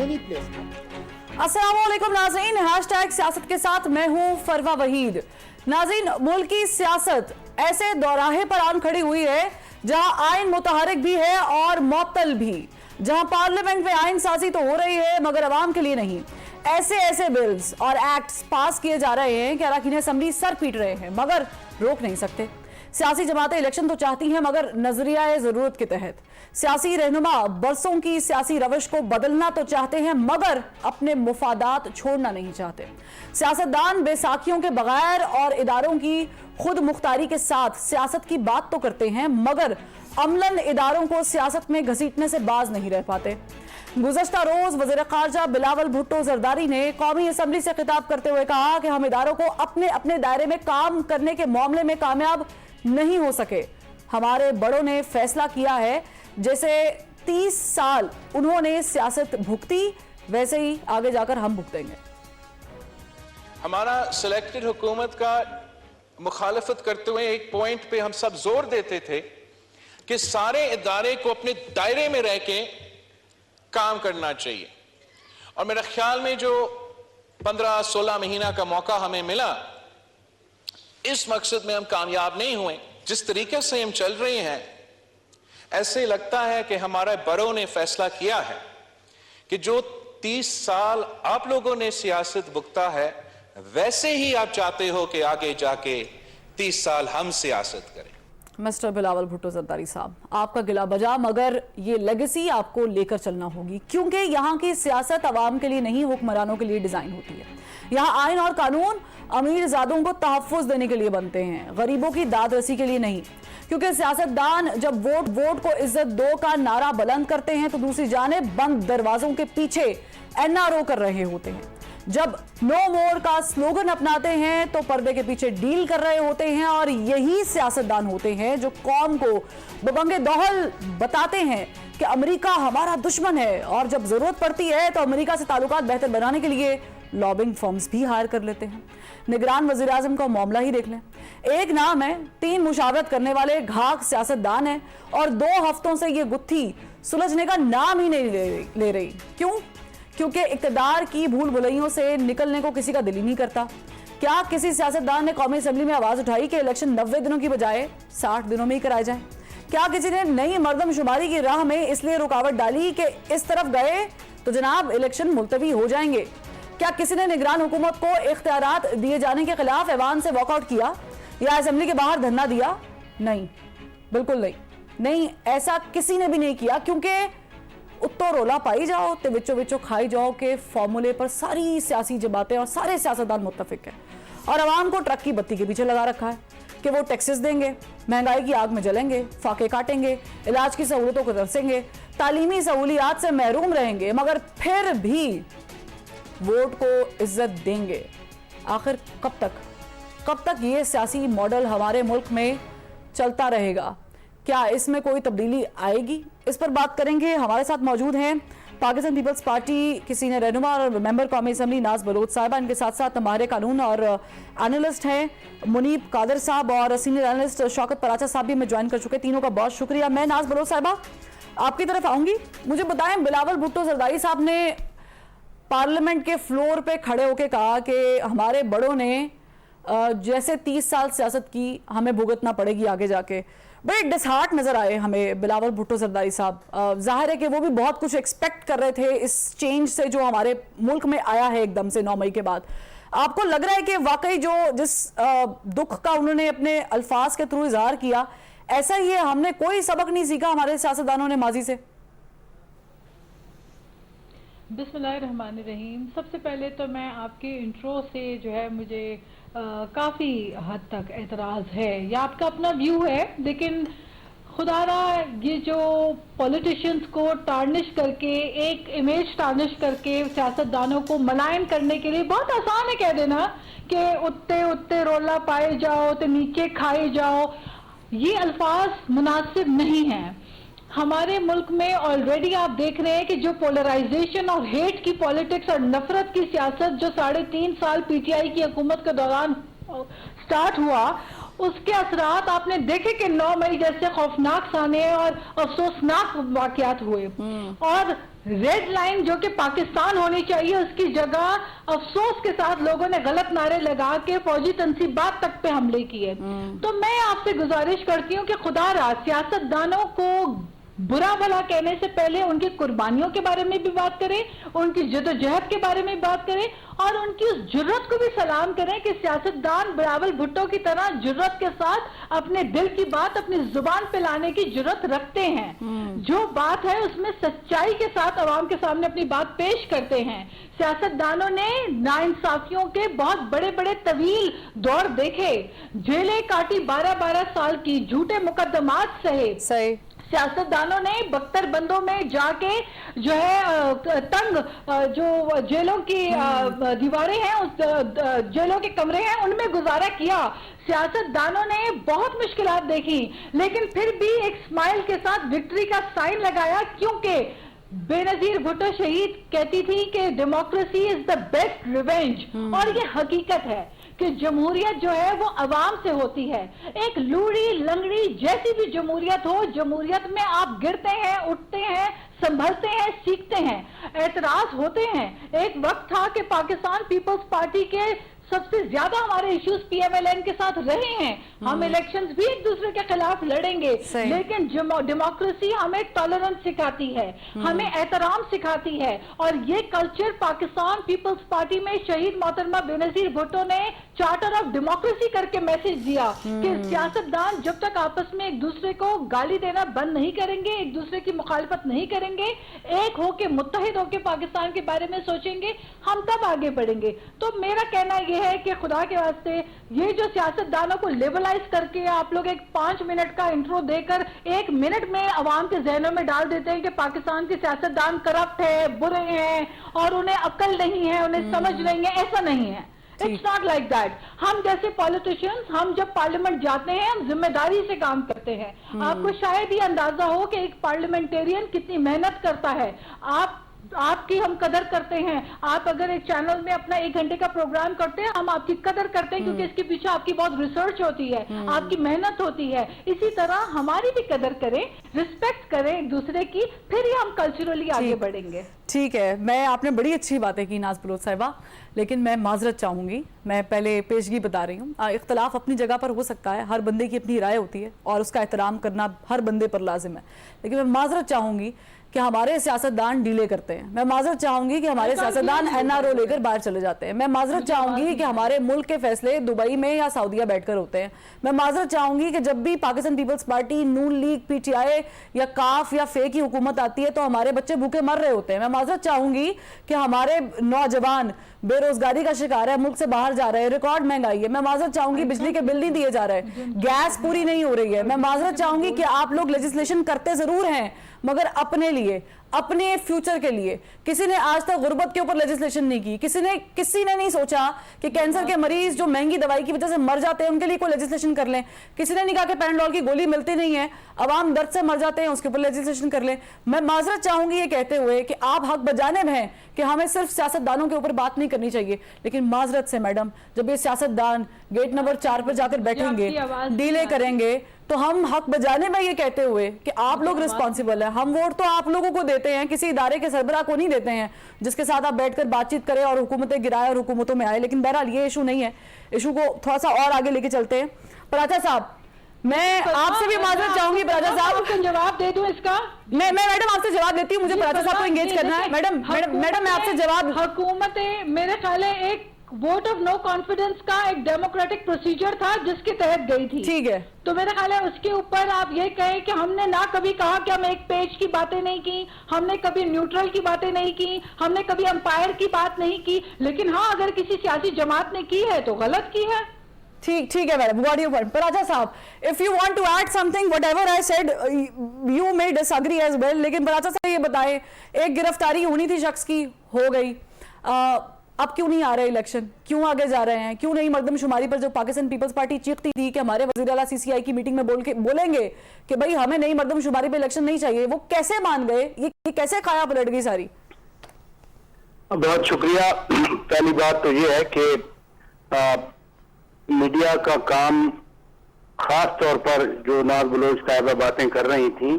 any place. अस्सलामुअलैकुम नाज़रीन, hashtag सियासत के साथ मैं हूं फरवा वहीद। नाज़रीन, मुल्क की सियासत ऐसे दौराहे पर आन खड़ी हुई है जहां आइन मुतहरिक भी है और मुअत्तल भी, जहां पार्लियामेंट में आइन साजी तो हो रही है मगर अवाम के लिए नहीं। ऐसे बिल्स और एक्ट्स पास किए जा रहे हैं कि अरकान असेंबली सर पीट रहे हैं मगर रोक नहीं सकते। सियासी जमातें इलेक्शन तो चाहती हैं मगर नजरिया ज़रूरत के तहत। सियासी रहनुमा बरसों की सियासी रवश को बदलना तो चाहते हैं मगर अपने मुफादात छोड़ना नहीं चाहते। सियासतदान बैसाखियों के बगैर और इदारों की खुद मुख्तारी के साथ सियासत की बात तो करते हैं मगर अमलन इदारों को सियासत में घसीटने से बाज नहीं रह पाते। गुज़श्ता रोज वज़ीर ख़ारजा बिलावल भुट्टो ज़रदारी ने कौमी असेंबली से खिताब करते हुए कहा कि हम इदारों को अपने अपने दायरे में काम करने के मामले में कामयाब नहीं हो सके। हमारे बड़ों ने फैसला किया है जैसे 30 साल उन्होंने सियासत भुगती वैसे ही आगे जाकर हम भुगतेंगे। हमारा सिलेक्टेड हुकूमत का मुखालफत करते हुए एक पॉइंट पे हम सब जोर देते थे कि सारे इदारे को अपने दायरे में रह के काम करना चाहिए, और मेरे ख्याल में जो 15-16 महीना का मौका हमें मिला, इस मकसद में हम कामयाब नहीं हुए। जिस तरीके से हम चल रहे हैं ऐसे लगता है कि हमारे बड़ों ने फैसला किया है कि जो 30 साल आप लोगों ने सियासत भुगता है वैसे ही आप चाहते हो कि आगे जाके 30 साल हम सियासत करें। मिस्टर बिलावल भुट्टो ज़रदारी साहब, आपका गिला बजा मगर ये लेगेसी आपको लेकर चलना होगी क्योंकि यहाँ की सियासत आवाम के लिए नहीं हुक्मरानों के लिए डिजाइन होती है। यहाँ आइन और कानून अमीर ज़ादों को तहफ़्फ़ुज़ देने के लिए बनते हैं, गरीबों की दाद रसी के लिए नहीं। क्योंकि सियासतदान जब वोट को इज्जत दो का नारा बुलंद करते हैं तो दूसरी जानिब बंद दरवाजों के पीछे एनआरओ कर रहे होते हैं। जब नो मोर का स्लोगन अपनाते हैं तो पर्दे के पीछे डील कर रहे होते हैं, और यही सियासतदान होते हैं जो कौम को बबंगे दोहल बताते हैं कि अमेरिका हमारा दुश्मन है, और जब जरूरत पड़ती है तो अमेरिका से ताल्लुकात बेहतर बनाने के लिए लॉबिंग फर्म्स भी हायर कर लेते हैं। निगरान वज़ीर आज़म का मामला ही देख लें। एक नाम है, 3 मुशावरत करने वाले घाक सियासतदान है, और 2 हफ्तों से ये गुत्थी सुलझने का नाम ही नहीं ले रही। क्यों? क्योंकि इक़्तिदार की भूल भुलैयों से निकलने को किसी का दिल ही नहीं करता। क्या किसी सियासतदान ने कौमी असेंबली में आवाज़ उठाई कि इलेक्शन 90 दिनों की बजाय 60 दिनों में ही कराए जाए? क्या किसी ने नई मर्दमशुमारी की राह में इसलिए रुकावट डाली कि इस तरफ गए तो जनाब इलेक्शन मुलतवी हो जाएंगे? क्या किसी ने निगरान हुकूमत को इख्तियारात दिए जाने के खिलाफ ऐवान से वॉकआउट किया या असेंबली के बाहर धरना दिया? नहीं, बिल्कुल नहीं, ऐसा किसी ने भी नहीं किया, क्योंकि उत्तो रोला पाई जाओ तो विचो विचो खाई जाओ के फॉर्मूले पर सारी सियासी जमातें और सारे सियासतदान मुत्तफिक है, और आवाम को ट्रक की बत्ती के पीछे लगा रखा है कि वो टैक्सेस देंगे, महंगाई की आग में जलेंगे, फाके काटेंगे, इलाज की सहूलतों को तरसेंगे, तालीमी सहूलियात से महरूम रहेंगे मगर फिर भी वोट को इज्जत देंगे। आखिर कब तक ये सियासी मॉडल हमारे मुल्क में चलता रहेगा? क्या इसमें कोई तब्दीली आएगी? इस पर बात करेंगे। हमारे साथ मौजूद हैं पाकिस्तान पीपल्स पार्टी की सीनियर रहनुमा और मेंबर कौमी असेंबली नाज बलोच साहिबा। इनके साथ साथ हमारे कानून और एनालिस्ट हैं मुनीब कादर साहब, और सीनियर एनालिस्ट शौकत पराचा साहब भी हमें ज्वाइन कर चुके हैं। तीनों का बहुत शुक्रिया। मैं नाज बलोच साहिबा आपकी तरफ आऊंगी। मुझे बताएं, बिलावल भुट्टो ज़रदारी साहब ने पार्लियामेंट के फ्लोर पे खड़े होकर कहा कि हमारे बड़ों ने जैसे 30 साल सियासत की हमें भुगतना पड़ेगी आगे जाके। बड़े डिसहार्ट नजर आए हमें बिलावल भुट्टो ज़रदारी साहब। जाहिर है कि वो भी बहुत कुछ एक्सपेक्ट कर रहे थे इस चेंज से जो हमारे मुल्क में आया है एकदम से 9 मई के बाद। आपको लग रहा है कि वाकई जिस दुख का उन्होंने अपने अल्फाज के थ्रू इजहार किया, ऐसा ही है, हमने कोई सबक नहीं सीखा हमारे सियासतदानों ने माजी से? बिस्मिल्लाहिर्रहमानिर्रहीम। सबसे पहले तो मैं आपके इंट्रो से जो है मुझे काफ़ी हद तक एतराज़ है, या आपका अपना व्यू है, लेकिन खुदारा ये जो पॉलिटिशियंस को टार्निश करके, एक इमेज टार्निश करके सियासतदानों को मलायन करने के लिए बहुत आसान है कह देना कि उत्ते उत्ते रोला पाए जाओ तो नीचे खाए जाओ। ये अल्फाज मुनासिब नहीं हैं। हमारे मुल्क में ऑलरेडी आप देख रहे हैं कि जो पोलराइजेशन और हेट की पॉलिटिक्स और नफरत की सियासत जो 3.5 साल पीटीआई की हुकूमत के दौरान स्टार्ट हुआ, उसके असरात आपने देखे कि 9 मई जैसे खौफनाक साने और अफसोसनाक वाकयात हुए। और रेड लाइन जो कि पाकिस्तान होनी चाहिए, उसकी जगह अफसोस के साथ लोगों ने गलत नारे लगा के फौजी तनसीबात तक पे हमले किए। तो मैं आपसे गुजारिश करती हूँ कि खुदा रा सियासतदानों को बुरा भला कहने से पहले उनकी कुर्बानियों के बारे में भी बात करें, उनकी जदोजहद के बारे में बात करें और उनकी उस जुर्रत को भी सलाम करें कि सियासतदान बिलावल भुट्टो की तरह जुर्रत के साथ अपने दिल की बात अपनी जुबान पे लाने की जुर्रत रखते हैं। जो बात है उसमें सच्चाई के साथ अवाम के सामने अपनी बात पेश करते हैं। सियासतदानों ने नाइंसाफियों के बहुत बड़े बड़े तवील दौर देखे, जेलें काटी 12-12 साल की, झूठे मुकदमात सहे। सही। सियासतदानों ने बख्तरबंदों में जाके जो है तंग जो जेलों की दीवारें हैं, उस जेलों के कमरे हैं, उनमें गुजारा किया। सियासतदानों ने बहुत मुश्किलात देखी, लेकिन फिर भी एक स्माइल के साथ विक्ट्री का साइन लगाया, क्योंकि बेनजीर भुट्टो शहीद कहती थी कि democracy is the best revenge. और ये हकीकत है कि जमहूरियत जो है वो अवाम से होती है। एक लूड़ी लंगड़ी जैसी भी जमहूरियत हो, जमहूरियत में आप गिरते हैं, उठते हैं, संभलते हैं, सीखते हैं, एतराज होते हैं। एक वक्त था कि पाकिस्तान पीपल्स पार्टी के सबसे ज्यादा हमारे इश्यूज पीएमएलएन के साथ रहे हैं। हम इलेक्शंस भी एक दूसरे के खिलाफ लड़ेंगे, लेकिन डेमोक्रेसी हमें टॉलरेंस सिखाती है, हमें एहतराम सिखाती है। और ये कल्चर पाकिस्तान पीपल्स पार्टी में शहीद मोहतरमा बेनजीर भुट्टो ने चार्टर ऑफ डेमोक्रेसी करके मैसेज दिया कि सियासतदान जब तक आपस में एक दूसरे को गाली देना बंद नहीं करेंगे, एक दूसरे की मुखालफत नहीं करेंगे, एक होके मुत्तहिद होके पाकिस्तान के बारे में सोचेंगे, हम तब आगे बढ़ेंगे। तो मेरा कहना यह है कि खुदा के वास्ते ये जो सियासतदानों को लेबलाइज करके आप लोग एक 5 मिनट का इंट्रो देकर 1 मिनट में अवाम के जहनों में डाल देते हैं कि पाकिस्तान के सियासतदान करप्ट है, बुरे हैं और उन्हें अक्ल नहीं है, उन्हें समझ नहीं है, ऐसा नहीं है। It's not like that. हम जैसे पॉलिटिशियंस, हम जब पार्लियामेंट जाते हैं, हम जिम्मेदारी से काम करते हैं। आपको शायद ये अंदाजा हो कि एक पार्लियामेंटेरियन कितनी मेहनत करता है। आपकी हम कदर करते हैं। आप अगर एक चैनल में अपना 1 घंटे का प्रोग्राम करते हैं, हम आपकी कदर करते हैं, क्योंकि इसके पीछे आपकी बहुत रिसर्च होती है, आपकी मेहनत होती है। इसी तरह हमारी भी कदर करें, रिस्पेक्ट करें एक दूसरे की, फिर ही हम कल्चरली आगे बढ़ेंगे। ठीक है, मैं आपने बड़ी अच्छी बातें की नाज बलोच साहिबा, लेकिन मैं माजरत चाहूंगी। मैं पहले पेशगी बता रही हूँ, इख्तलाफ अपनी जगह पर हो सकता है, हर बंदे की अपनी राय होती है और उसका एहतराम करना हर बंदे पर लाजिम है, लेकिन मैं माजरत चाहूंगी कि हमारे सियासतदान डीले करते हैं। मैं माजरत चाहूंगी कि हमारे सियासतदान एनआरओ लेकर बाहर चले जाते हैं। मैं माजरत चाहूंगी कि हमारे मुल्क के फैसले दुबई में या सऊदीया बैठकर होते हैं। मैं माजरत चाहूंगी कि जब भी पाकिस्तान पीपल्स पार्टी, नून लीग, पीटीआई या काफ या फे की हुकूमत आती है तो हमारे बच्चे भूखे मर रहे होते हैं। मैं माजरत चाहूंगी कि हमारे नौजवान बेरोजगारी का शिकार है, मुल्क से बाहर जा रहे हैं, रिकॉर्ड महंगाई है। मैं माजरत चाहूंगी बिजली के बिल नहीं दिए जा रहे, गैस पूरी नहीं हो रही है। मैं माजरत चाहूंगी कि आप लोग लेजिस्लेशन करते जरूर हैं, मगर अपने लिए, अपने फ्यूचर के लिए। किसी ने आज तक गुर्बत के ऊपर लेजिस्लेशन नहीं की। किसी ने नहीं सोचा कि कैंसर के मरीज जो महंगी दवाई की वजह से मर जाते हैं उनके लिए कोई लेजिस्लेशन कर लें। किसी ने नहीं कहा कि पैराडोल की गोली मिलती नहीं है, अवाम दर्द से मर जाते हैं, उसके ऊपर लेजिस्लेशन कर लें। मैं माजरत चाहूंगी ये कहते हुए कि आप हक बजाने में हैं कि हमें सिर्फ सियासतदानों के ऊपर बात नहीं करनी चाहिए, लेकिन माजरत से मैडम, जब ये सियासतदान गेट नंबर 4 पर जाकर बैठेंगे, डीले करेंगे, तो हम हक बजाने में ये कहते हुए कि आप लोग रिस्पॉन्सिबल है। हम वोट तो आप लोगों को देते हैं, किसी इदारे के सरबराह को नहीं देते हैं जिसके साथ आप बैठकर बातचीत करें और हुकूमतें गिराएं और हुकूमतों में आए। लेकिन बहरहाल ये इशू नहीं है, इशू को थोड़ा सा और आगे लेके चलते हैं। पराचा साहब, मैं आपसे भी माजरत चाहूंगी। पराचा साहब, जवाब दे दूं इसका? मैं मैडम आपसे जवाब देती हूँ, मुझे पराचा साहब को एंगेज करना है। मैडम मैं आपसे जवाब, हुकूमतें, मेरे ख्याल है एक वोट ऑफ नो कॉन्फिडेंस का एक डेमोक्रेटिक प्रोसीजर था जिसके तहत गई थी। ठीक है, तो मेरा ख्याल है उसके ऊपर आप ये कहें कि हमने ना कभी कहा कि हम एक पेज की बातें नहीं की, हमने कभी न्यूट्रल की बातें नहीं की, हमने कभी अंपायर की बात नहीं की, लेकिन हाँ, अगर किसी सियासी जमात ने की है तो गलत की है। ठीक है madam, what you want. Paracha sahab, if you want to add something, whatever I said you may disagree as well, लेकिन पराचा साहब ये बताएं, एक गिरफ्तारी होनी थी शख्स की, हो गई, अब क्यों नहीं आ रहे इलेक्शन, क्यों आगे जा रहे हैं, क्यों नहीं मर्दमशुमारी पर जो पाकिस्तान पीपल्स पार्टी चीखती थी कि हमारे वज़ीर आला सीसीआई की मीटिंग में बोलेंगे कि भाई हमें नई मर्दमशुमारी पे इलेक्शन नहीं चाहिए, वो कैसे मान गए? ये कैसे खाया पलट गई सारी? बहुत शुक्रिया। पहली बात तो ये है कि मीडिया का काम, खास तौर पर जो नाज बलोच साहिबा बातें कर रही थी,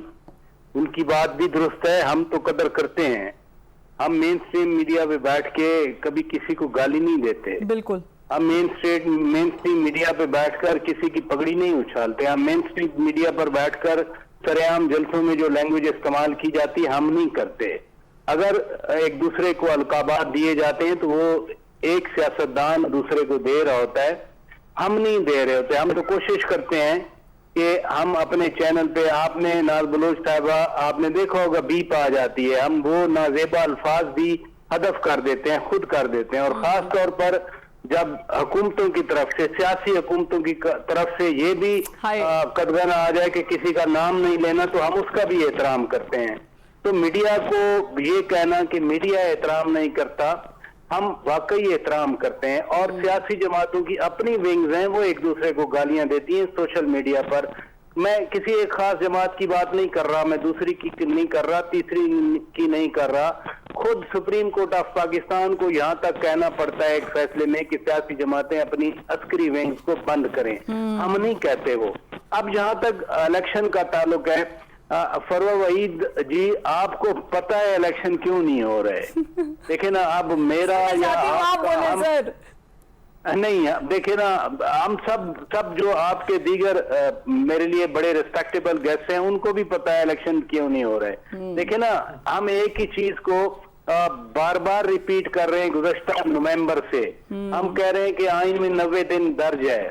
ان کی بات بھی درست ہے, ہم تو قدر کرتے ہیں. ہم مین اسٹریم میڈیا پہ بیٹھ کے کبھی کسی کو گالی نہیں دیتے. بالکل. ہم مین اسٹریم میڈیا پہ بیٹھ کر کسی کی پگڑی نہیں اچھالتے. ہم مین اسٹریم میڈیا پر بیٹھ کر سرعام جلسوں میں جو لینگویج استعمال کی جاتی ہے ہم نہیں کرتے. اگر ایک دوسرے کو القابات دیے جاتے ہیں تو وہ ایک سیاستدان دوسرے کو دے رہا ہوتا ہے, ہم نہیں دے رہے ہوتے. ہم تو کوشش کرتے ہیں کہ ہم اپنے چینل پہ, آپ نے ناز بلوچ صاحبہ آپ نے دیکھا ہوگا بیپ آ جاتی ہے, ہم وہ نازیبا الفاظ بھی حذف کر دیتے ہیں, خود کر دیتے ہیں. اور خاص طور پر جب حکومتوں کی طرف سے, سیاسی حکومتوں کی طرف سے یہ بھی قدغن آ جائے کہ کسی کا نام نہیں لینا, تو ہم اس کا بھی احترام کرتے ہیں. تو میڈیا کو یہ کہنا کہ میڈیا احترام نہیں کرتا, ہم واقعی احترام کرتے ہیں. اور سیاسی جماعتوں کی اپنی ونگز ہیں, وہ ایک دوسرے کو گالیاں دیتی ہیں سوشل میڈیا پر. میں کسی ایک خاص جماعت کی بات نہیں کر رہا, میں دوسری کی نہیں کر رہا, تیسری کی نہیں کر رہا. خود سپریم کورٹ آف پاکستان کو یہاں تک کہنا پڑتا ہے ایک فیصلے میں کہ سیاسی جماعتیں اپنی عسکری ونگز کو بند کریں. ہم نہیں کہتے وہ. اب جہاں تک الیکشن کا تعلق ہے, فروہ وحید جی آپ کو پتہ ہے الیکشن کیوں نہیں ہو رہے؟ دیکھیں نا, اب میرا یا نہیں, دیکھیں نا, ہم سب جو آپ کے دیگر میرے لیے بڑے ریسپیکٹیبل گیسٹ ہیں ان کو بھی پتہ ہے الیکشن کیوں نہیں ہو رہے. دیکھیں نا, ہم ایک ہی چیز کو بار بار ریپیٹ کر رہے ہیں گزشتہ نومبر سے. ہم کہہ رہے ہیں کہ آئین میں 90 دن درج ہے.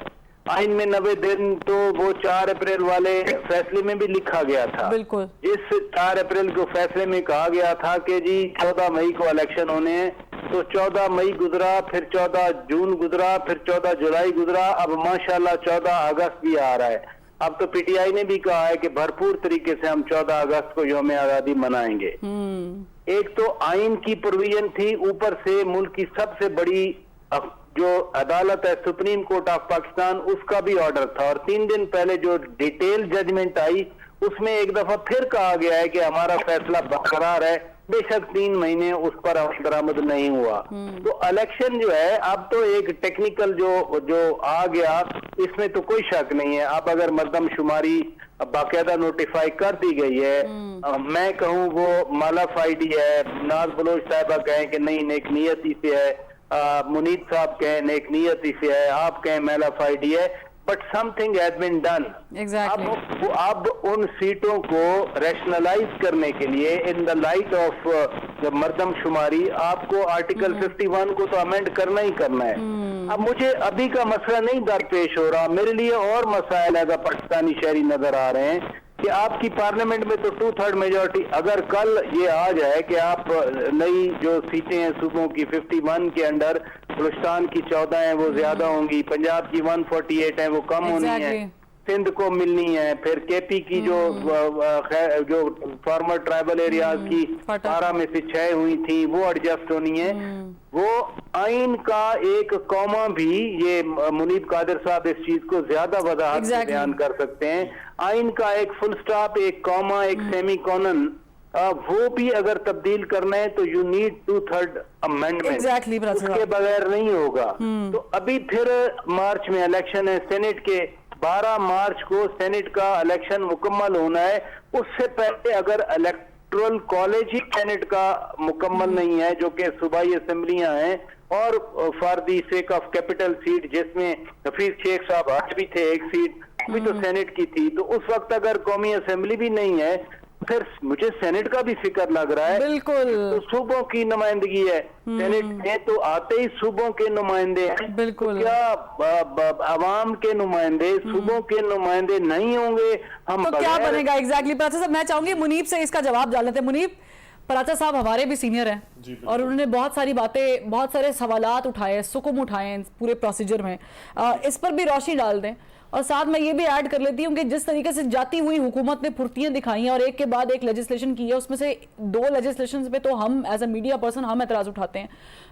آئین میں 90 دن تو وہ 4 اپریل والے فیصلے میں بھی لکھا گیا تھا. بالکل. اس 4 اپریل کو فیصلے میں کہا گیا تھا کہ جی 14 مئی کو الیکشن ہونے ہیں. تو 14 مئی گزرا, پھر 14 جون گزرا, پھر 14 جولائی گزرا, اب ماشاءاللہ 14 اگست بھی آ رہا ہے. اب تو پی ٹی آئی نے بھی کہا ہے کہ بھرپور طریقے سے ہم 14 اگست کو یوم آزادی منائیں گے. ایک تو آئین کی پروویژن تھی, اوپر سے ملک کی سب سے بڑی جو عدالت ہے سپریم کورٹ آف پاکستان, اس کا بھی آرڈر تھا. اور 3 دن پہلے جو ڈیٹیل ججمنٹ آئی اس میں ایک دفعہ پھر کہا گیا ہے کہ ہمارا فیصلہ برقرار ہے, بے شک 3 مہینے اس پر درآمد نہیں ہوا. تو الیکشن جو ہے اب تو ایک ٹیکنیکل جو آ گیا, اس میں تو کوئی شک نہیں ہے. اب اگر مردم شماری باقاعدہ نوٹیفائی کر دی گئی ہے, میں کہوں وہ مالافائڈ ہی ہے, ناز بلوچ صاحبہ کہیں کہ نہیں نیک نیتی سے ہے, منید صاحب کہیں نیک نیتی سے ہے, آپ کہیں مالافائڈ ہی ہے, but some thing has been done. اب ان سیٹوں کو ریشنلائز کرنے کے لیے ان دا لائٹ آف مردم شماری آپ کو آرٹیکل 51 کو تو امینڈ کرنا ہی کرنا ہے. اب مجھے ابھی کا مسئلہ نہیں درپیش ہو رہا, میرے لیے اور مسائل اگر پاکستانی شہری نظر آ رہے ہیں کہ آپ کی پارلیمنٹ میں تو 2/3 میجورٹی, اگر کل یہ آ جائے کہ آپ نئی جو سیٹیں ہیں صوبوں کی 51 کے انڈر, بلوچستان کی 14 ہیں وہ زیادہ ہوں گی, پنجاب کی 148 ہیں وہ کم ہونی ہیں, سندھ کو ملنی ہے, پھر کے پی کی جو فارمر ٹرائبل ایریاز کی 12 میں سے 6 ہوئی تھیں وہ ایڈجسٹ ہونی ہے. وہ آئین کا ایک کوما بھی, یہ منیب قادر صاحب اس چیز کو زیادہ وضاحت سے بیان کر سکتے ہیں, آئین کا ایک فل سٹاپ, ایک کوما, ایک سیمی کونن, وہ بھی اگر تبدیل کرنا ہے تو یو نیڈ 2/3 امینڈمنٹ, اس کے بغیر نہیں ہوگا. تو ابھی پھر مارچ میں الیکشن ہے سینٹ کے, 12 مارچ کو سینٹ کا الیکشن مکمل ہونا ہے. اس سے پہلے اگر الیکٹرل کالج ہی سینٹ کا مکمل نہیں ہے, جو کہ صوبائی اسمبلیاں ہیں, اور for the sake of capital seat جس میں حفیظ شیخ صاحب آج بھی تھے, ایک سیٹ بھی تو سینٹ کی تھی, تو اس وقت اگر قومی اسمبلی بھی نہیں ہے پھر مجھے سینٹ کا بھی فکر لگ رہا ہے. بالکل. تو صوبوں کی نمائندگی ہے سینٹ میں, تو آتے ہی صوبوں کے نمائندے ہیں. بالکل. کیا عوام کے نمائندے صوبوں کے نمائندے نہیں ہوں گے؟ ہم تو کیا بنے گا ایگزیکٹلی؟ پراچا صاحب میں چاہوں گی منیب سے اس کا جواب جان لیتے ہیں. منیب, پراچا صاحب ہمارے بھی سینئر ہیں اور انہوں نے بہت ساری باتیں, بہت سارے سوالات اٹھائے, سکم اٹھائے ہیں پورے پروسیجر میں, اس پر بھی روشنی ڈال دیں. اور ساتھ میں یہ بھی ایڈ کر لیتی ہوں کہ جس طریقے سے جاتی ہوئی حکومت نے پھرتیاں دکھائی ہیں اور ایک کے بعد ایک لیجسلیشن کی ہے, اس میں سے 2 لیجسلیشنز پہ تو ہم ایز اے میڈیا پرسن ہم اعتراض اٹھاتے ہیں.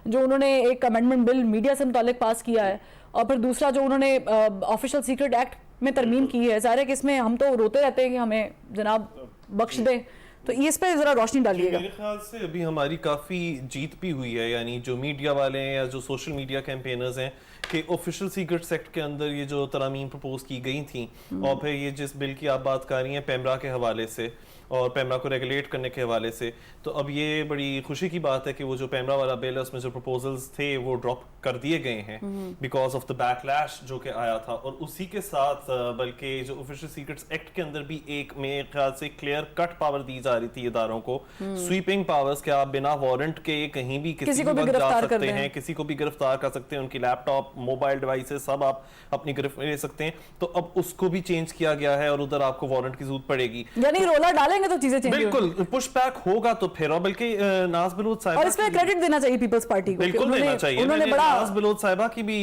جو انہوں نے ایک امینڈمنٹ بل میڈیا سے متعلق پاس کیا ہے, اور پھر دوسرا جو انہوں نے آفیشل سیکرٹ ایکٹ میں ترمیم کی ہے, ظاہر ہے کہ اس میں ہم تو روتے رہتے ہیں کہ ہمیں جناب بخش دیں. تو اس پہ ذرا روشنی ڈالیے گا. میرے خیال سے ابھی ہماری کافی جیت بھی ہوئی ہے, یعنی جو میڈیا والے ہیں یا جو سوشل میڈیا کیمپینرز ہیں, کہ آفیشل سیکرٹس ایکٹ کے اندر یہ جو ترامیم پرپوز کی گئی تھیں, اور پھر یہ جس بل کی آپ بات کر رہی ہیں پیمرا کے حوالے سے, اور پیمرا کو ریگولیٹ کرنے کے حوالے سے. تو اب یہ بڑی خوشی کی بات ہے کہ وہ جو پیمرا والا بل ہے اس میں جو پروپوزلز تھے وہ ڈراپ کر دیے گئے ہیں because of the back lash جو کہ آیا تھا. اور اسی کے ساتھ بلکہ جو آفیشل سیکرٹس ایکٹ کے اندر بھی ایک میرے خیال سے کلیئر کٹ پاور دی جا رہی تھی اداروں کو, سویپنگ پاورز کہ آپ بنا وارنٹ کے کہیں بھی کسی کو بھی جا سکتے ہیں, کسی کو بھی گرفتار کر سکتے ہیں, ان کی لیپ ٹاپ, موبائل ڈیوائسز سب آپ اپنی گرفت میں لے سکتے ہیں. تو اب اس کو بھی چینج کیا گیا ہے اور ادھر آپ کو وارنٹ کی ضرورت پڑے گی. یعنی رولر ڈالیں گے تو چیزیں چینج بالکل پش بیک ہوگا تو پھر. اور بلکہ ناز بلوچ صاحبہ, اور اس پہ کریڈٹ دینا چاہیے پیپلز پارٹی کو, بالکل دینا چاہیے. انہوں نے بڑا ناز بلوچ صاحبہ کی بھی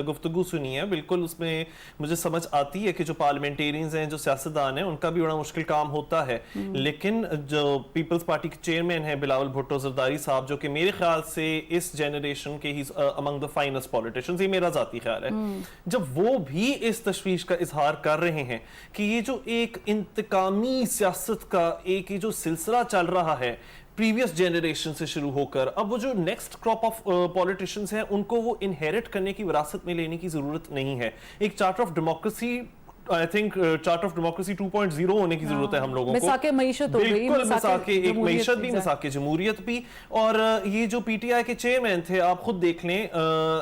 گفتگو سنی ہے, بالکل اس میں مجھے سمجھ آتی ہے کہ جو پارلیمنٹیرینز ہیں, جو سیاستدان ہیں, ان کا بھی بڑا مشکل کام ہوتا ہے. لیکن جو پیپلز پارٹی کے چیئرمین ہیں بلاول بھٹو زرداری صاحب, جو کہ میرے خیال سے اس جنریشن کے ہی امنگ دا فائنسٹ پولیٹیشنز, یہ میرا ذاتی خیال ہے, جب وہ بھی اس تشویش کا اظہار کر رہے ہیں کہ یہ جو ایک انتقامی سیاست کا ایک یہ جو سلسلہ چل رہا ہے پریویس جنریشن سے شروع ہو کر, اب وہ جو نیکسٹ کراپ آف پولیٹیشنز ہیں ان کو وہ انہیرٹ کرنے کی وراثت میں لینے کی ضرورت نہیں ہے. ایک charter of democracy, I think charter of democracy 2.0 ہونے کی ضرورت ہے ہم لوگوں کو. مساق معیشت ہو گئی, بالکل مساق ایک معیشت بھی, مساق جمہوریت بھی. اور یہ جو پی ٹی آئی کے چیئرمین تھے, آپ خود دیکھ لیں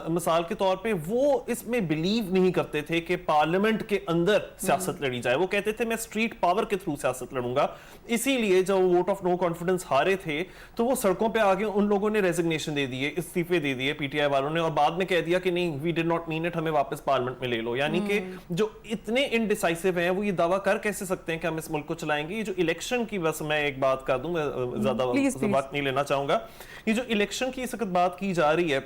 مثال کے طور پہ, وہ اس میں بلیو نہیں کرتے تھے کہ پارلیمنٹ کے اندر سیاست لڑی جائے. وہ کہتے تھے میں اسٹریٹ پاور کے تھرو سیاست لڑوں گا. اسی لیے جب ووٹ آف نو کانفیڈنس ہارے تھے تو وہ سڑکوں پہ آگے ان لوگوں نے ریزگنیشن دے دیے, استعفے دے دیے پی ٹی آئی والوں نے, اور بعد میں کہہ دیا کہ نہیں وی ڈڈ ناٹ مین اٹ, ہمیں واپس پارلیمنٹ میں لے لو. یعنی کہ جو اتنے انڈیسائسو ہیں وہ یہ دعویٰ کر کیسے سکتے ہیں کہ ہم اس ملک کو چلائیں گے. یہ جو الیکشن کی, بس میں ایک بات کر دوں, میں زیادہ وقت نہیں لینا چاہوں گا. یہ جو الیکشن کی اس وقت بات کی جا رہی ہے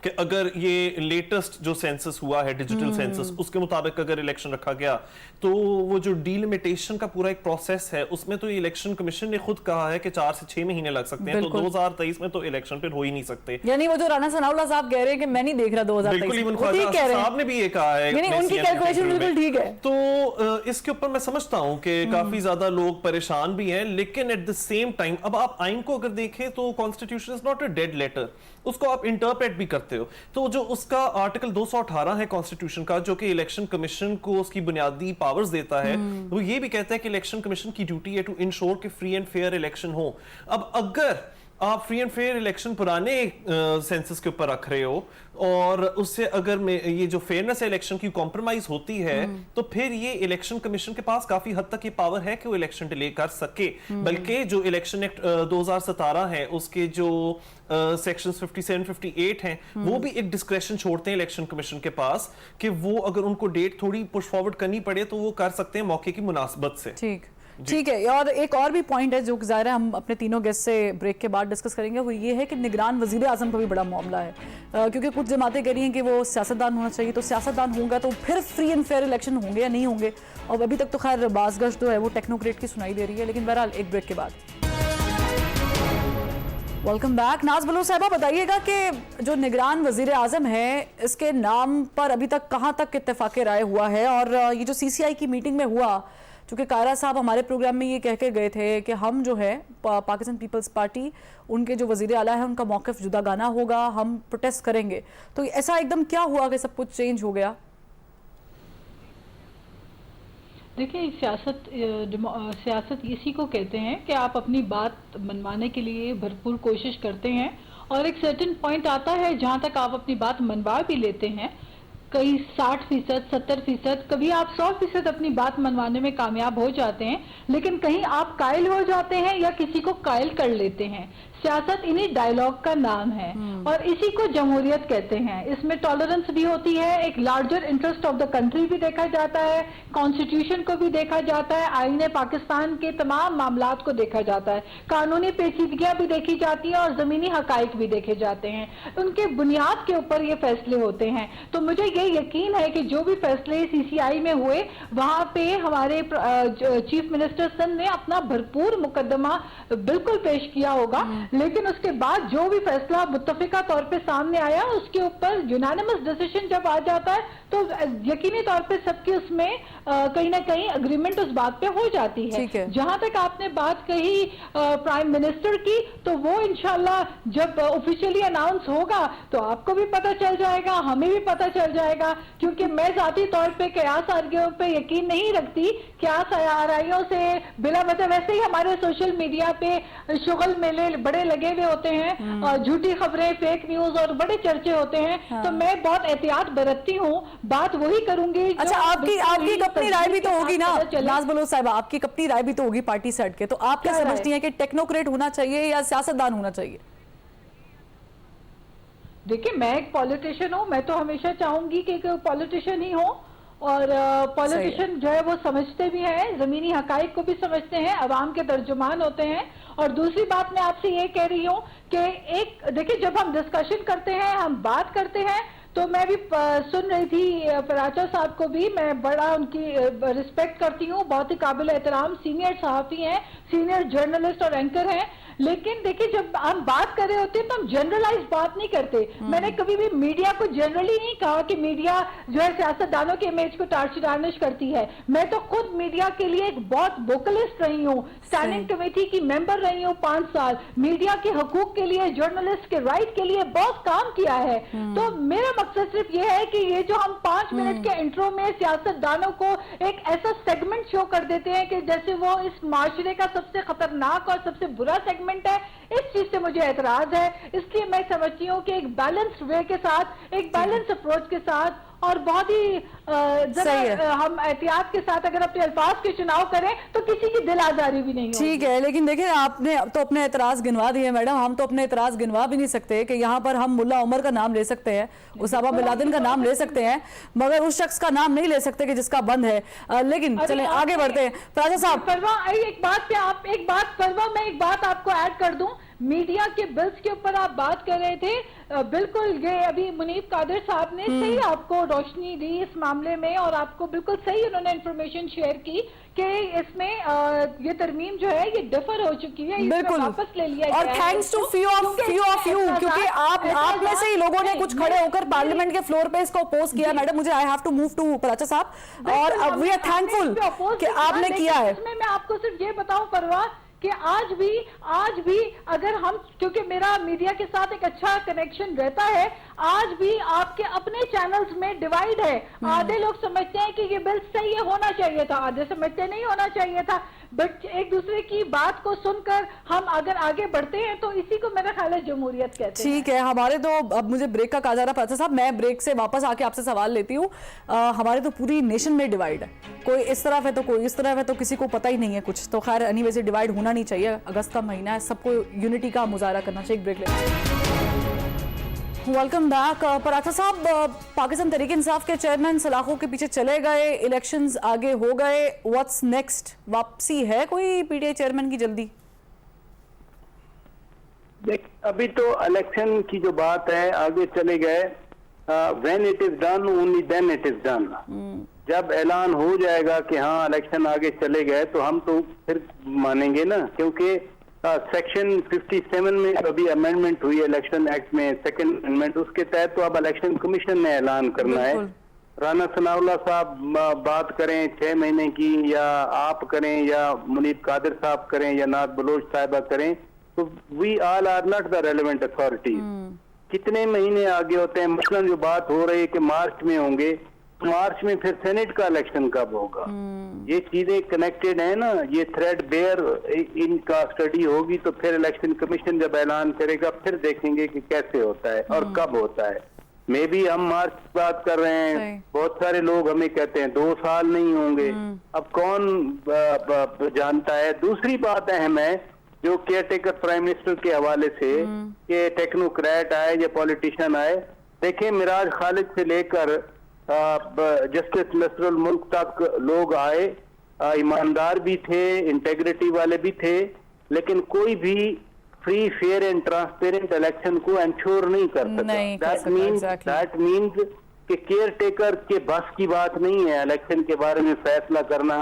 کہ اگر یہ لیٹسٹ جو سینسس ہوا ہے, ڈیجیٹل سینسس, اس کے مطابق اگر الیکشن رکھا گیا تو وہ جو ڈیلیمیٹیشن کا پورا ایک پروسیس ہے اس میں تو الیکشن کمیشن نے خود کہا ہے کہ 4 سے 6 مہینے لگ سکتے ہیں. تو 2023 میں تو الیکشن پھر ہو ہی نہیں سکتے. یعنی وہ جو رانا ثناء اللہ صاحب کہہ رہے ہیں کہ میں نہیں دیکھ رہا 2023, بالکل ایون خواجہ صاحب نے بھی یہ کہا ہے, یعنی ان کی کیلکولیشن بالکل ٹھیک ہے. تو اس کے اوپر میں سمجھتا ہوں کہ کافی زیادہ لوگ پریشان بھی ہیں, لیکن ایٹ دا سیم ٹائم اب آپ آئین کو اگر دیکھیں تو constitution is not a dead letter, اس کو آپ انٹرپریٹ بھی کرتے ہو. تو جو اس کا آرٹیکل 218 ہے کانسٹیٹیوشن کا, جو کہ الیکشن کمیشن کو اس کی بنیادی پاورز دیتا ہے, وہ یہ بھی کہتا ہے کہ الیکشن کمیشن کی ڈیوٹی ہے ٹو انشور کہ فری اینڈ فیئر الیکشن ہو. اب اگر آپ فری اینڈ فیئر الیکشن پرانے سینسس کے اوپر رکھ رہے ہو اور اس سے اگر یہ جو فیئرنس الیکشن کی کمپرومائز ہوتی ہے تو پھر یہ الیکشن کمیشن کے پاس کافی حد تک یہ پاور ہے کہ وہ الیکشن ڈیلے کر سکے. بلکہ جو الیکشن ایکٹ 2017 ہے اس کے جو سیکشنز 57-58 ہیں وہ بھی ایک ڈسکریشن چھوڑتے ہیں الیکشن کمیشن کے پاس کہ وہ اگر ان کو ڈیٹ تھوڑی پش فارورڈ کرنی پڑے تو وہ کر سکتے ہیں موقع کی مناسبت سے. ٹھیک ہے. اور ایک اور بھی پوائنٹ ہے جو ظاہر ہے ہم اپنے تینوں گیسٹ سے بریک کے بعد ڈسکس کریں گے, وہ یہ ہے کہ نگران وزیر اعظم کا بھی بڑا معاملہ ہے, کیونکہ کچھ جماعتیں کہہ رہی ہیں کہ وہ سیاستدان ہونا چاہیے. تو سیاستدان ہوگا تو پھر فری اینڈ فیئر الیکشن ہوں گے یا نہیں ہوں گے, اور ابھی تک تو خیر باز گشت جو ہے وہ ٹیکنوکریٹ کی سنائی دے رہی ہے. لیکن بہرحال ایک بریک کے بعد ویلکم بیک. ناز بلوچ صاحبہ بتائیے گا کہ جو نگران وزیر اعظم ہے اس کے نام پر ابھی تک کہاں تک اتفاق رائے ہوا ہے, اور یہ جو سی سی آئی کی میٹنگ میں ہوا, چونکہ کائرہ صاحب ہمارے پروگرام میں یہ کہہ کے گئے تھے کہ ہم جو ہے پاکستان پیپلز پارٹی, ان کے جو وزیر اعلیٰ ہیں ان کا موقف جدا گانا ہوگا, ہم پروٹیسٹ کریں گے. تو ایسا ایک دم کیا ہوا کہ سب کچھ چینج ہو گیا؟ دیکھیں سیاست اسی کو کہتے ہیں کہ آپ اپنی بات منوانے کے لیے بھرپور کوشش کرتے ہیں, اور ایک سرٹن پوائنٹ آتا ہے جہاں تک آپ اپنی بات منوا بھی لیتے ہیں, کئی 60%, 70%, کبھی آپ 100% اپنی بات منوانے میں کامیاب ہو جاتے ہیں, لیکن کہیں آپ قائل ہو جاتے ہیں یا کسی کو قائل کر لیتے ہیں. سیاست انہی ڈائیلاگ کا نام ہے اور اسی کو جمہوریت کہتے ہیں. اس میں ٹالرنس بھی ہوتی ہے, ایک larger interest of the country بھی دیکھا جاتا ہے, کانسٹیٹیوشن کو بھی دیکھا جاتا ہے, آئین پاکستان کے تمام معاملات کو دیکھا جاتا ہے, قانونی پیچیدگیاں بھی دیکھی جاتی ہیں اور زمینی حقائق بھی دیکھے جاتے ہیں. ان کے بنیاد کے اوپر یہ فیصلے ہوتے ہیں. تو مجھے یہ یقین ہے کہ جو بھی فیصلے سی سی آئی میں ہوئے وہاں پہ ہمارے چیف منسٹر سندھ نے اپنا بھرپور مقدمہ بالکل پیش کیا ہوگا. लेकिन उसके बाद जो भी फैसला मुत्तफिका तौर पे सामने आया उसके ऊपर यूनानिमस डिसीजन जब आ जाता है तो यकीनी तौर पे सबकी उसमें कहीं ना कहीं अग्रीमेंट उस बात पे हो जाती है। जहां तक आपने बात कही प्राइम मिनिस्टर की, तो वो इंशाल्लाह जब ऑफिशियली अनाउंस होगा तो आपको भी पता चल जाएगा, हमें भी पता चल जाएगा, क्योंकि मैं जाती तौर पे कयास आरगियों पे यकीन नहीं रखती। कयास आरगियों से बिला वजह, वैसे ही हमारे सोशल मीडिया पे शुगल मेले बड़े लगे हुए होते हैं और झूठी खबरें, फेक न्यूज और बड़े चर्चे होते हैं, तो मैं बहुत एहतियात बरतती हूँ, बात वही करूंगी। अच्छा, आपकी अपनी राय भी तो होगी ना नाज बलोच साहिबा, आपकी अपनी राय भी तो होगी पार्टी से हटके, तो आप क्या समझती हैं कि टेक्नोक्रेट होना चाहिए या सियासतदान होना चाहिए? देखिए, मैं एक पॉलिटिशियन हूँ, मैं तो हमेशा चाहूंगी कि पॉलिटिशियन ही हो, और पॉलिटिशियन जो है वो समझते भी हैं, जमीनी हकाइक को भी समझते हैं, अवाम के तर्जुमान होते हैं। और दूसरी बात मैं आपसे ये कह रही हूँ कि एक देखिए, जब हम डिस्कशन करते हैं, हम बात करते हैं, तो मैं भी सुन रही थी फराचा साहब को भी, मैं बड़ा उनकी रिस्पेक्ट करती हूँ, बहुत ही काबिल एहतराम सीनियर सहाफ़ी हैं, सीनियर जर्नलिस्ट और एंकर हैं। लेकिन देखिए, जब हम बात कर रहे होते हैं तो हम जनरलाइज बात नहीं करते। मैंने कभी भी मीडिया को जनरली नहीं कहा कि मीडिया जो है सियासतदानों के इमेज को टार्निश करती है। मैं तो खुद मीडिया के लिए एक बहुत वोकलिस्ट रही हूँ, स्टैंडिंग कमेटी की मेंबर रही हूँ 5 साल, मीडिया के हकूक के लिए, जर्नलिस्ट के राइट के लिए बहुत काम किया है। तो मेरा मकसद सिर्फ ये है कि ये जो हम 5 मिनट के इंट्रो में सियासतदानों को एक ऐसा सेगमेंट शो कर देते हैं कि जैसे वो इस माशरे का सबसे खतरनाक और सबसे बुरा सेगमेंट है, इस चीज से मुझे एतराज है। इसलिए मैं समझती हूँ कि एक बैलेंस्ड वे के साथ, एक बैलेंस अप्रोच के साथ और बहुत ही हम एहतियात के साथ अगर अपने अल्फाज के चुनाव करें तो किसी की दिल आजारी भी नहीं होगी। ठीक है, लेकिन देखिए, आपने तो अपने एतराज गिनवा दिए मैडम, हम तो अपने एतराज गिनवा भी नहीं सकते कि यहाँ पर हम मुल्ला उमर का नाम ले सकते हैं, उसामा बिन लादेन का नाम ले सकते हैं, मगर उस शख्स का नाम नहीं ले सकते कि जिसका बंद है। लेकिन चलें आगे बढ़ते हैं। फराजा साहब, मैं एक बात आपको ऐड कर दूं, मीडिया के बिल्स के ऊपर आप बात कर रहे थे, बिल्कुल ये अभी मुनीब कादिर साहब ने सही आपको रोशनी दी इस मामले में, और आपको बिल्कुल सही उन्होंने इंफॉर्मेशन शेयर की कि इसमें ये तरमीम जो है ये डिफर हो चुकी है, बिल्कुल वापस ले लिया और thanks to few of you, क्योंकि आप में से ही लोगों ने कुछ खड़े होकर पार्लियामेंट के फ्लोर पे इसको अपोज किया। मैडम, मुझे I have to move to Paracha sahab, और वी आर थैंकफुल कि आपने किया है। इसमें मैं आपको सिर्फ ये बताऊं परवा कि आज भी अगर हम, क्योंकि मेरा मीडिया के साथ एक अच्छा कनेक्शन रहता है, आज भी आपके अपने चैनल्स में डिवाइड है। आधे लोग समझते हैं कि ये बिल सही है, होना चाहिए था, आधे समझते नहीं होना चाहिए था, बट एक दूसरे की बात को सुनकर हम अगर आगे बढ़ते हैं तो इसी को मेरा ख्याल है जमहूरियत कहते हैं। ठीक है, हमारे तो अब मुझे ब्रेक का कहा जा रहा है फराचा साहब, मैं ब्रेक से वापस आके आपसे सवाल लेती हूँ। हमारे तो पूरी नेशन में डिवाइड है, कोई इस तरफ है तो कोई इस तरफ है, तो किसी को पता ही नहीं है कुछ। तो खैर एनीवे से डिवाइड होना नहीं चाहिए, अगस्त का महीना है, सबको यूनिटी का मुजाहरा करना चाहिए। ब्रेक लेते वेलकम बैक। फराचा साहब, पाकिस्तान तहरीक इंसाफ के चेयरमैन सलाखों के पीछे चले गए, इलेक्शंस आगे हो गए, व्हाट्स नेक्स्ट? वापसी है कोई पीटीआई चेयरमैन की जल्दी? देख, अभी तो इलेक्शन की जो बात है, आगे चले गए, when it is done only then it is done. जब ऐलान हो जाएगा कि हाँ इलेक्शन आगे चले गए तो हम तो फिर मानेंगे ना, क्योंकि सेक्शन 57 में अभी अमेंडमेंट हुई है इलेक्शन एक्ट में, सेकंड अमेंडमेंट, उसके तहत तो अब इलेक्शन कमीशन ने ऐलान करना है। राना सनाउल्लाह साहब बात करें 6 महीने की, या आप करें, या मुनीब कादिर साहब करें, या नाज बलोच साहिबा करें, तो we all are not the relevant authorities. कितने महीने आगे होते हैं? मसलन जो बात हो रही है कि मार्च में होंगे, मार्च में फिर सेनेट का इलेक्शन कब होगा? ये चीजें कनेक्टेड है ना, ये थ्रेड बेयर इनका स्टडी होगी तो फिर इलेक्शन कमीशन जब ऐलान करेगा फिर देखेंगे कि कैसे होता है और कब होता है। मे भी हम मार्च की बात कर रहे हैं, बहुत सारे लोग हमें कहते हैं 2 साल नहीं होंगे, अब कौन जानता है। दूसरी बात अहम है जो केयरटेकर प्राइम मिनिस्टर के हवाले से कि टेक्नोक्रेट आए या पॉलिटिशियन आए, देखें मिराज खालिद से लेकर जस्टिस नसरुल मुल्क तक लोग आए, ईमानदार भी थे, इंटेग्रिटी वाले भी थे, लेकिन कोई भी free fair and transparent election को इंश्योर नहीं कर सकता। दैट मीन्स کہ کیئر ٹیکر کے بس کی بات نہیں ہے الیکشن کے بارے میں فیصلہ کرنا,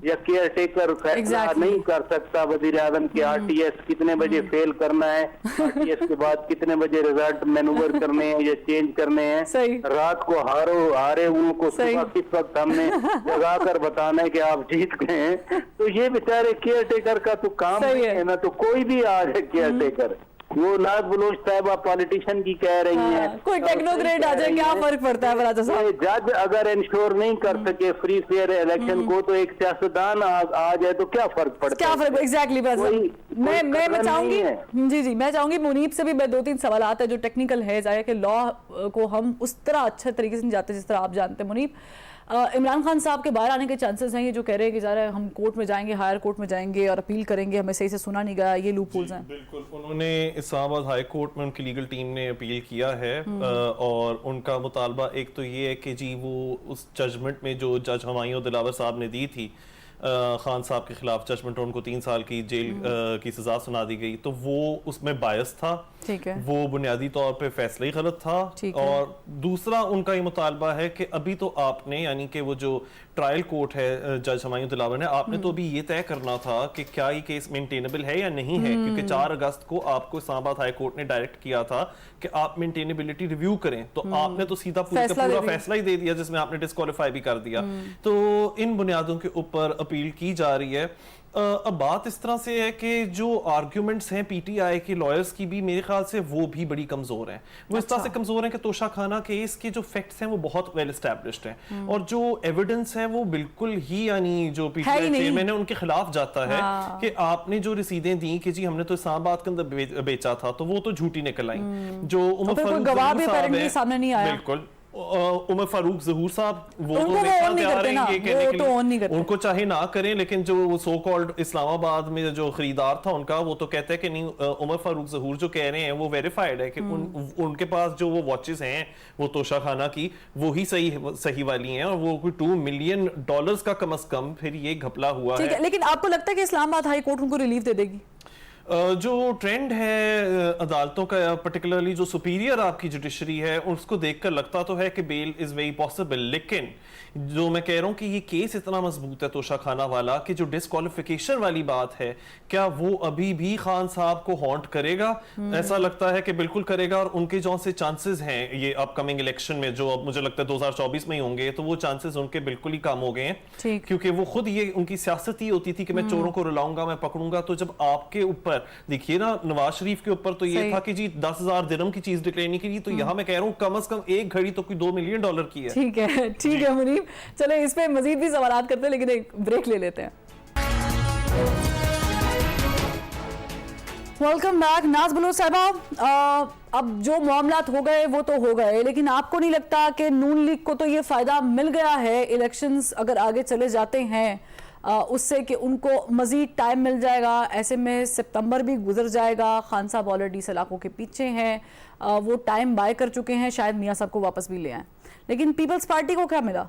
یا کیئر ٹیکر فیصلہ نہیں کر سکتا وزیر اعظم کے آر ٹی ایس کتنے بجے فیل کرنا ہے, آر ٹی ایس کے بعد کتنے بجے ریزلٹ مینوور کرنے ہیں یا چینج کرنے ہیں, رات کو ہارے ان کو صبح کس وقت ہم نے جگا کر بتانا ہے کہ آپ جیت گئے ہیں. تو یہ بیچارے کیئر ٹیکر کا تو کام نہیں ہے نا, تو کوئی بھی آ جائے کیئر ٹیکر, وہ ناز بلوچ صاحبہ پالیٹیشین کی کہہ رہی ہیں, کوئی ٹیکنوکریٹ آ جائے, کیا فرق پڑتا ہے براجہ صاحب؟ جج اگر انشور نہیں کر سکے فری فیئر الیکشن کو, تو ایک سیاستدان آ جائے تو کیا فرق پڑتا ہے؟ کیا فرق؟ ایگزیکٹلی میں چاہوں گی, جی میں چاہوں گی منیب سے بھی میں 2-3 سوالات ہے جو ٹیکنیکل ہے, ظاہر کہ لا کو ہم اس طرح اچھے طریقے سے نہیں جاتے جس طرح آپ جانتے ہیں. منیب, عمران خان صاحب کے باہر آنے کے چانسز ہیں, یہ جو کہہ رہے ہیں کہ ظاہر ہم کورٹ میں جائیں گے, ہائر کورٹ میں جائیں گے اور اپیل کریں گے, ہمیں صحیح سے سنا نہیں گیا, یہ لوپ ہولز ہیں. بالکل, انہوں نے اسلام آباد ہائی کورٹ میں ان کی لیگل ٹیم نے اپیل کیا ہے, اور ان کا مطالبہ ایک تو یہ ہے کہ جی وہ اس ججمنٹ میں جو جج ہمایوں دلاور صاحب نے دی تھی خان صاحب کے خلاف ججمنٹ, اور ان کو 3 سال کی جیل کی سزا سنا دی گئی, تو وہ اس میں بائس تھا, وہ بنیادی طور پہ فیصلہ ہی غلط تھا. اور دوسرا ان کا یہ مطالبہ ہے کہ ابھی تو آپ نے, یعنی کہ وہ جو ٹرائل کورٹ ہے جج ہمایوں دلاور نے, آپ نے تو ابھی یہ طے کرنا تھا کہ کیا یہ کیس مینٹینیبل ہے یا نہیں ہے, کیونکہ 4 اگست کو آپ کو اسلام آباد ہائی کورٹ نے ڈائریکٹ کیا تھا کہ آپ مینٹینیبلٹی ریویو کریں, تو آپ نے تو سیدھا پورا فیصلہ ہی دے دیا جس میں آپ نے ڈسکوالیفائی بھی کر دیا. تو ان بنیادوں کے اوپر اپیل کی جا رہی ہے. اب بات اس طرح سے ہے کہ جو آرگیومنٹس ہیں پی ٹی آئی کے لائرز کی بھی میرے خیال سے وہ بھی بڑی کمزور ہیں. وہ اس طرح سے کمزور ہیں کہ توشہ خانہ کیس کے جو فیکٹس ہیں وہ بہت ویل اسٹیبلشڈ ہیں, اور جو ایویڈنس ہے وہ بالکل ہی, یعنی جو پی ٹی آئی چیئرمین ہے ان کے خلاف جاتا ہے کہ آپ نے جو رسیدیں دیں کہ جی ہم نے تو اسلام آباد کے اندر بیچا تھا, تو وہ تو جھوٹی نکل آئیں. جو عمر فاروق صاحب ہے, بالکل عمر فاروق ظہور صاحب, وہ تو تیار ہیں یہ کہنے کے لیے, ان کو چاہے نہ کریں, لیکن جو سو کالڈ اسلام آباد میں جو خریدار تھا ان کا, وہ تو کہتا ہے کہ نہیں, عمر فاروق ظہور جو کہہ رہے ہیں وہ ویریفائڈ ہے کہ ان کے پاس جو وہ واچز ہیں وہ توشہ خانہ کی وہی صحیح والی ہیں, اور وہ کوئی $2 ملین کا کم از کم پھر یہ گھپلا ہوا ہے. لیکن آپ کو لگتا ہے کہ اسلام آباد ہائی کورٹ ان کو ریلیف دے دے گی؟ جو ٹرینڈ ہے عدالتوں کا, پرٹیکولرلی جو سپیریئر آپ کی جوڈیشری ہے, اس کو دیکھ کر لگتا تو ہے کہ بیل از ویری پاسبل, لیکن جو میں کہہ رہا ہوں کہ یہ کیس اتنا مضبوط ہے توشہ خانہ والا کہ جو ڈسکوالیفیکیشن والی بات ہے, کیا وہ ابھی بھی خان صاحب کو ہانٹ کرے گا؟ ایسا لگتا ہے کہ بالکل کرے گا, اور ان کے جو سے چانسز ہیں یہ اپ کمنگ الیکشن میں جو مجھے لگتا ہے 2024 میں ہی ہوں گے, تو وہ چانسز ان کے بالکل ہی کم ہو گئے ہیں, کیونکہ وہ خود یہ ان کی سیاست ہی ہوتی تھی کہ میں چوروں کو رلاؤں گا, میں پکڑوں گا. تو جب آپ کے اوپر دیکھیے نا, نواز شریف کے اوپر تو یہ تھا کہ جی 10,000 درہم کی چیز ڈکلیئر نہیں کی, تو یہاں میں کہہ رہا ہوں کم از کم ایک گھڑی تو کوئی $2 ملین کی ہے. ٹھیک ہے منیب, چلیں اس پہ مزید بھی سوالات کرتے ہیں, لیکن ایک بریک لے لیتے ہیں. Welcome back. ناز بلوچ صاحبہ, اب جو معاملات ہو گئے وہ تو ہو گئے, لیکن آپ کو نہیں لگتا کہ نون لیگ کو تو یہ فائدہ مل گیا ہے, الیکشنز اگر آگے چلے جاتے ہیں اس سے کہ ان کو مزید ٹائم مل جائے گا, ایسے میں سپتمبر بھی گزر جائے گا, خان صاحب آلریڈی سلاخوں کے پیچھے ہیں, وہ ٹائم بائی کر چکے ہیں, شاید میاں صاحب کو واپس بھی لے آئیں, لیکن پیپلز پارٹی کو کیا ملا؟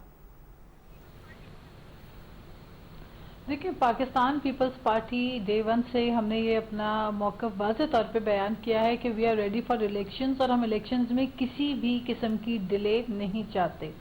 دیکھیں, پاکستان پیپلز پارٹی ڈے 1 سے ہم نے یہ اپنا موقف واضح طور پہ بیان کیا ہے کہ we are ready for elections, اور ہم الیکشنز میں کسی بھی قسم کی ڈیلے نہیں چاہتے.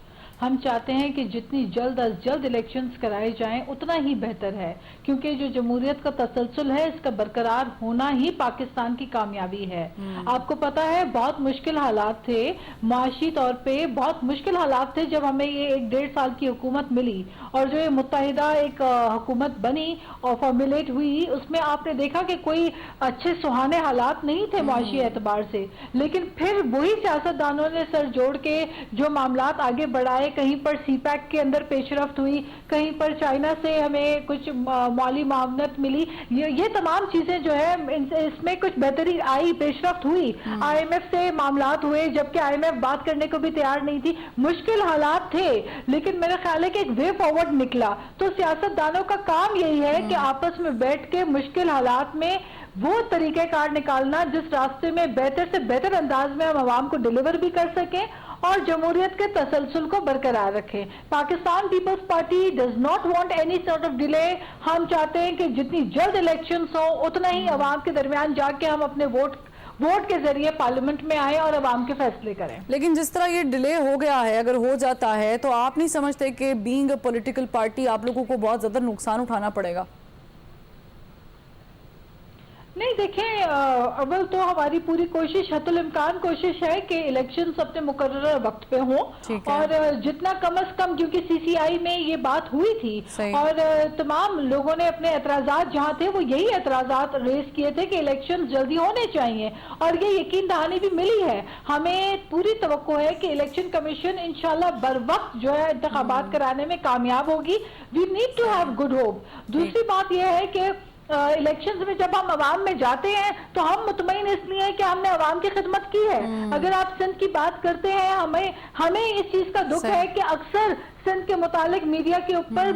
ہم چاہتے ہیں کہ جتنی جلد از جلد الیکشنز کرائے جائیں اتنا ہی بہتر ہے, کیونکہ جو جمہوریت کا تسلسل ہے اس کا برقرار ہونا ہی پاکستان کی کامیابی ہے. آپ کو پتا ہے بہت مشکل حالات تھے, معاشی طور پہ بہت مشکل حالات تھے جب ہمیں یہ 1.5 سال کی حکومت ملی, اور جو یہ متحدہ ایک حکومت بنی اور فارمولیٹ ہوئی, اس میں آپ نے دیکھا کہ کوئی اچھے سہانے حالات نہیں تھے معاشی اعتبار سے, لیکن پھر وہی سیاستدانوں نے سر جوڑ کے جو معاملات آگے بڑھائے, کہیں پر سی پیک کے اندر پیش رفت ہوئی, کہیں پر چائنا سے ہمیں کچھ مالی معاونت ملی, یہ تمام چیزیں جو ہے اس میں کچھ بہتری آئی, پیش رفت ہوئی. آئی ایم ایف سے معاملات ہوئے, جبکہ آئی ایم ایف بات کرنے کو بھی تیار نہیں تھی, مشکل حالات تھے, لیکن میرا خیال ہے کہ ایک وے فارورڈ نکلا. تو سیاستدانوں کا کام یہی ہے کہ آپس میں بیٹھ کے مشکل حالات میں وہ طریقہ کار نکالنا جس راستے میں بہتر سے بہتر انداز میں ہم عوام کو ڈیلیور بھی کر سکیں اور جمہوریت کے تسلسل کو برقرار رکھیں. Pakistan Peoples Party does not want any sort of delay. ہم چاہتے ہیں کہ جتنی جلد الیکشنز ہوں اتنا ہی عوام کے درمیان جا کے ہم اپنے ووٹ वोट के जरिए पार्लियामेंट में आए और अवाम के फैसले करें। लेकिन जिस तरह ये डिले हो गया है, अगर हो जाता है तो आप नहीं समझते कि बीइंग अ पॉलिटिकल पार्टी आप लोगों को बहुत ज्यादा नुकसान उठाना पड़ेगा? नहीं देखें, अव्वल तो हमारी पूरी कोशिश हतुल इम्कान कोशिश है कि इलेक्शंस अपने मुकर्रर वक्त पे हों, और जितना कम से कम, क्योंकि सीसीआई में ये बात हुई थी और तमाम लोगों ने अपने एतराजात जहाँ थे वो यही एतराजात रेस किए थे कि इलेक्शन जल्दी होने चाहिए, और ये यकीन दहानी भी मिली है। हमें पूरी तवक्को है कि इलेक्शन कमीशन इंशाल्लाह बर वक्त जो है इंतखाबात कराने में कामयाब होगी। We need to have good hope. दूसरी बात यह है कि इलेक्शंस में जब हम अवाम में जाते हैं तो हम मुतमईन इसलिए हैं कि हमने अवाम की खिदमत की है। अगर आप सिंध की बात करते हैं, हमें इस चीज का दुख है कि अक्सर सिंध के मुतालिक मीडिया के ऊपर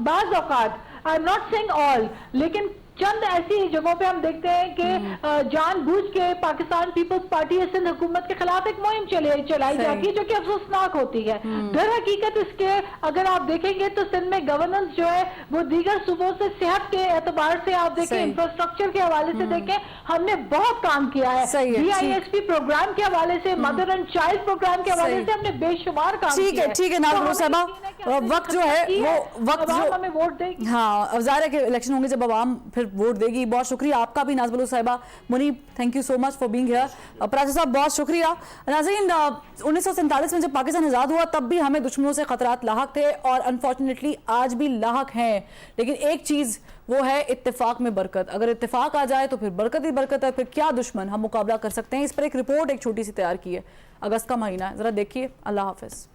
बाज़ औकात, I am not saying all, लेकिन चंद ऐसी जगहों पे हम देखते हैं कि जानबूझ के पाकिस्तान पीपल्स पार्टी या सिंध हुकूमत के खिलाफ एक मुहिम चलाई जाती है जो कि अफसोसनाक होती है। दर हकीकत इसके अगर आप देखेंगे तो सिंध में गवर्नेंस जो है वो दीगर सूबों से सेहत के एतबार से आप देखें, इंफ्रास्ट्रक्चर के हवाले से देखें, हमने बहुत काम किया है। DISP प्रोग्राम के हवाले से, मदर एंड चाइल्ड प्रोग्राम के हवाले से हमने बेशुमार काम किया है। ठीक है नाज़िल साहिबा, वक्त जो है वो वक्त जो हमें वोट देगी। हाँ, ज़ाहिर है कि इलेक्शन होंगे जब अवाम फिर वोट देगी। बहुत शुक्रिया आपका भी नाज़िल साहिबा। Muneeb, thank you so much for being here. Prachi साहब, बहुत शुक्रिया। नाज़रीन, 1947 में जब पाकिस्तान आज़ाद हुआ तब भी हमें दुश्मनों से खतरात लाहक थे और अनफॉर्चुनेटली आज भी लाहक हैं, लेकिन एक चीज़ वो है इत्तेफाक में बरकत। अगर इत्तेफाक आ जाए तो फिर बरकत ही बरकत है, फिर क्या दुश्मन हम मुकाबला कर सकते हैं। इस पर एक रिपोर्ट एक छोटी सी तैयार की है, अगस्त का महीना है, ज़रा देखिए। अल्लाह हाफिज़।